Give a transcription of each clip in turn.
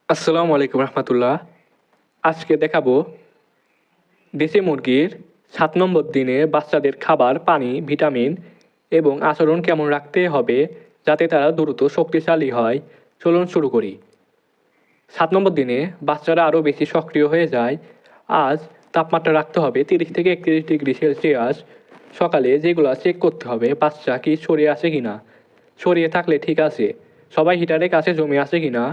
আসসালামু আলাইকুম রহমতুল্লাহ। আজকে দেখাবো দেশি মুরগির 7 নম্বর দিনে বাচ্চাদের খাবার, পানি, ভিটামিন এবং আচরণ কেমন রাখতে হবে যাতে তারা দ্রুত শক্তিশালী হয়। চলুন শুরু করি। 7 নম্বর দিনে বাচ্চারা আরও বেশি সক্রিয় হয়ে যায়। আজ তাপমাত্রা রাখতে হবে 30 থেকে 31 ডিগ্রি সেলসিয়াস। সকালে যেগুলো চেক করতে হবে, বাচ্চা কি সরিয়ে আছে কিনা। সরিয়ে থাকলে ঠিক আছে, সবাই হিটারের কাছে জমে আছে কিনা।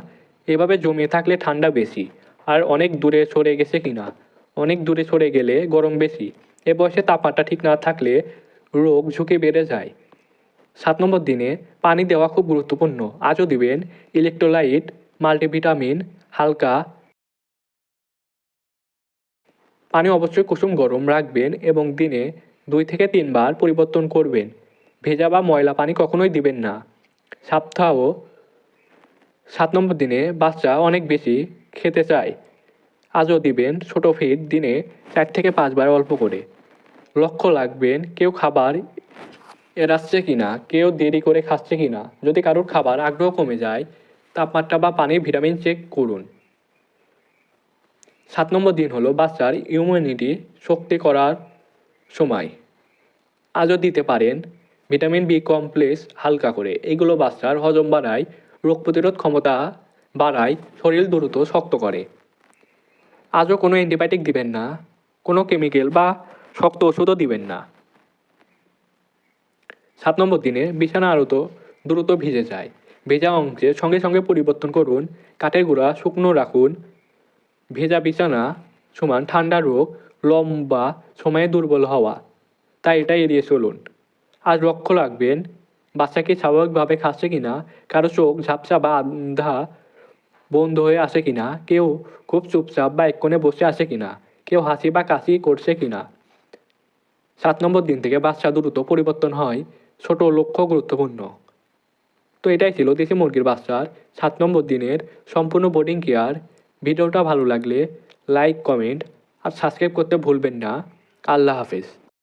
এভাবে জমে থাকলে ঠান্ডা বেশি, আর অনেক দূরে সরে গেছে কিনা। অনেক দূরে সরে গেলে গরম বেশি। এ বয়সে তাপমাত্রা ঠিক না থাকলে রোগ ঝুঁকি বেড়ে যায়। 7 নম্বর দিনে পানি দেওয়া খুব গুরুত্বপূর্ণ। আজও দিবেন ইলেকট্রোলাইট, মাল্টিভিটামিন, হালকা পানি। অবশ্যই কুসুম গরম রাখবেন এবং দিনে 2 থেকে 3 বার পরিবর্তন করবেন। ভেজা বা ময়লা পানি কখনোই দিবেন না। সপ্তাহ 7 নম্বর দিনে বাচ্চা অনেক বেশি খেতে চায়। আজও দিবেন ছোট ফিড, দিনে 4 থেকে 5 বার অল্প করে। লক্ষ্য রাখবেন কেউ খাবার এড়াচ্ছে কিনা, কেউ দেরি করে খাচ্ছে কিনা। যদি কারোর খাবার আগ্রহ কমে যায়, তাপমাত্রা বা পানির ভিটামিন চেক করুন। 7 নম্বর দিন হলো বাচ্চার ইমিউনিটি শক্তি করার সময়। আজও দিতে পারেন ভিটামিন বি কমপ্লেক্স হালকা করে। এগুলো বাচ্চার হজম বাড়ায়, রোগ প্রতিরোধ ক্ষমতা বাড়ায়, শরীর দ্রুত শক্ত করে। আজও কোনো অ্যান্টিবায়োটিক দিবেন না, কোনো কেমিক্যাল বা শক্ত ওষুধও দিবেন না। 7 নম্বর দিনে বিছানা আরও দ্রুত ভিজে যায়। ভেজা অংশে সঙ্গে সঙ্গে পরিবর্তন করুন। কাঠের গুঁড়া শুকনো রাখুন। ভেজা বিছানা সমান ঠান্ডা রোগ, লম্বা সময়ে দুর্বল হওয়া, তাই এটা এড়িয়ে চলুন। আজ লক্ষ্য রাখবেন বাচ্চা কি স্বাভাবিকভাবে খাচ্ছে কিনা, কারো চোখ ঝাপসা বা আন্ধা বন্ধ হয়ে আসে কিনা, কেউ খুব চুপচাপ বা এক কোণে বসে আছে কিনা, কেউ হাসি বা কাশি করছে কিনা। 7 নম্বর দিন থেকে বাচ্চা দ্রুত পরিবর্তন হয়, ছোট লক্ষ্য গুরুত্বপূর্ণ। তো এটাই ছিল দেশি মুরগির বাচ্চার 7 নম্বর দিনের সম্পূর্ণ বোর্ডিং কেয়ার। ভিডিওটা ভালো লাগলে লাইক, কমেন্ট আর সাবস্ক্রাইব করতে ভুলবেন না। আল্লাহ হাফেজ।